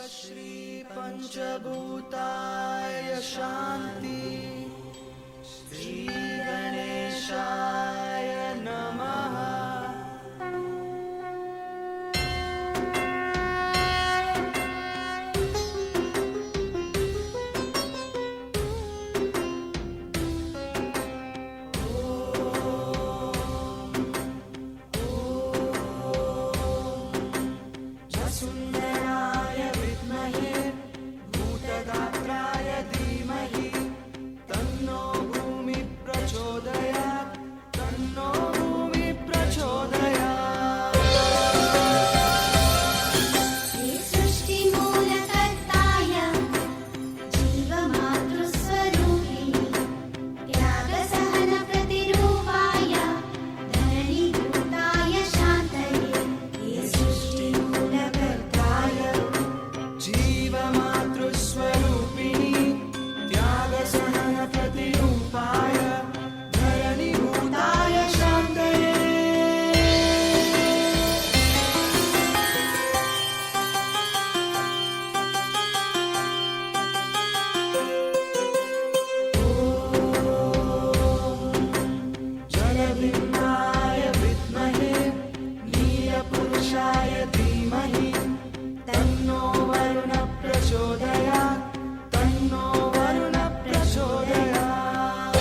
श्री पंचभूताय शांति श्री गणेशाय नमः। सुंदराय विद्महे भूतगात्राय धीमहि तन्नो भूमि प्रचोदयात् तन्नो भूमि प्रचोदयात्। हे सृष्टिमूलकर्ताय जीवमातृस्वरूपिणि त्यागसहनप्रतिरूपाय धरणीभूताय शान्तये। हे सृष्टिमूलकर्ताय जीवमातृस्वरूपिणि त्यागसहन प्रतिरूपाय धरणीभूताय शान्तये। जलबिम्बाय विद्महे नीलपुरुषाय धीमहि तन्नो वरुण प्रचोदयात् तन्नो वरुण प्रचोदयात्।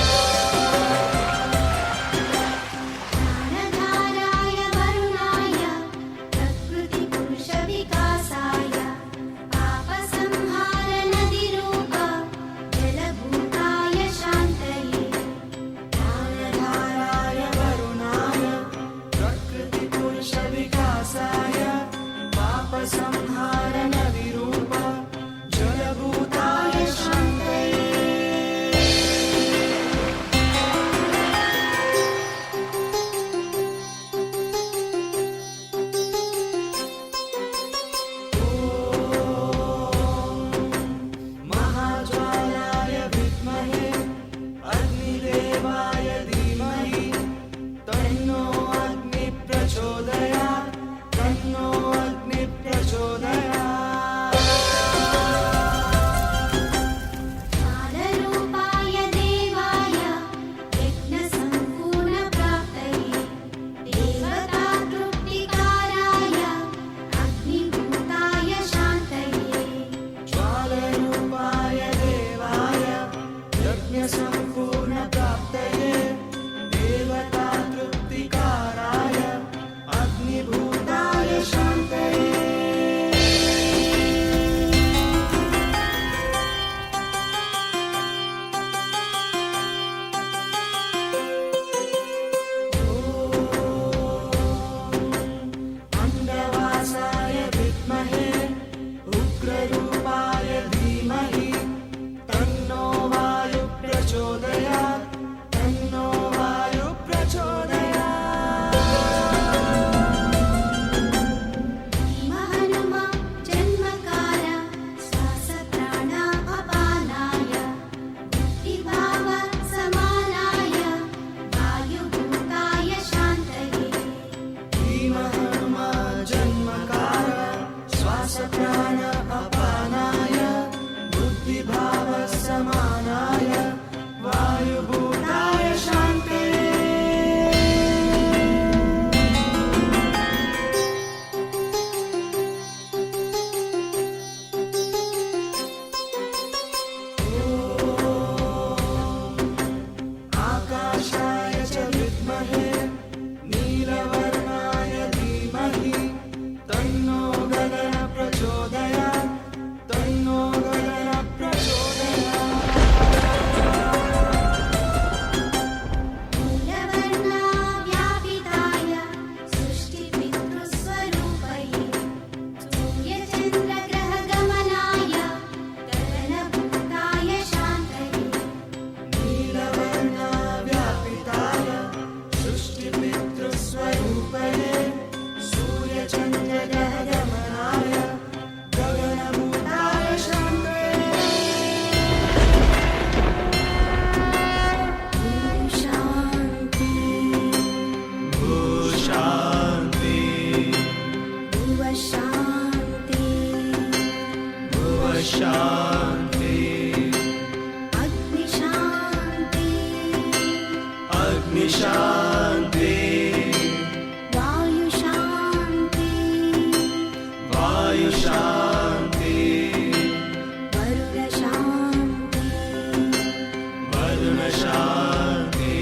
ज्ञानधाराय वरुणाय प्रकृतिपुरुषविकासाय पापसंहारनदीरूप जलभूताय शान्तये। ज्ञानधाराय वरुणाय प्रकृतिपुरुषविकासाय पापसंहारनदीरूप जलभूताय शान्तये। महाज्वालाय विद्महे अग्निदेवाय धीमहि तन्नो अग्नि प्रचोदयात् तन्नो अग्नि प्रचोदयात्। कालरूपाय देवाय यज्ञसम्पूर्णप्राप्तये देवतातृप्तिकाराय अग्निभूताय शान्तये। ज्वालरूपाय देवाय यज्ञसम्पूर्णप्राप्तये देवतातृप्तिकाराय अग्निभूताय शान्तये। अण्डवासाय विद्महे उग्ररूपाय धीमहि तन्नो वायु प्रचोदयात् तन्नो वायु प्रचोदयात्। भीमहनुमा जन्मकार श्वासप्राण अपानाय बुद्धिभाव समानाय वायुभूताय शान्तये। भीमहनुमा जन्मकार श्वासप्राण अपानाय बुद्धिभाव समानाय वायुभूताय शान्तये। आकाशाय च विद्महे नीलवर्णाय धीमहि तन्नो गगन प्रचोदयात् तन्नो गगन प्रचोदयात्। मूलवर्णाव्यापिताय सृष्टिपितृस्वरूपये सूर्यचन्द्रग्रहगमनाय गगनभूताय शान्तये। नीलवर्णाव्यापिताय सृष्टिपितृस्वरूपये सूर्यचन्द्रग्रहगमनाय गगनभूताय शान्तये। शान्ति शान्ति शान्ति शान्ति अग्निशान्ति अग्निशान्ति वायुशान्ति वायुशान्ति वरुणशान्ति वरुणशान्ति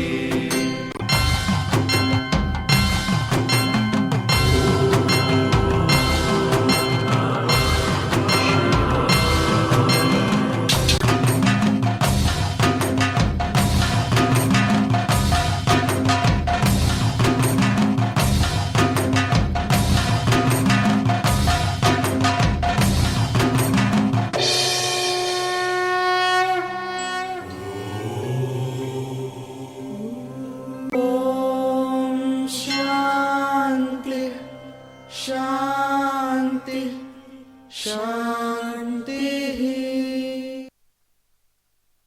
ॐ शान्ति शान्ति शान्ति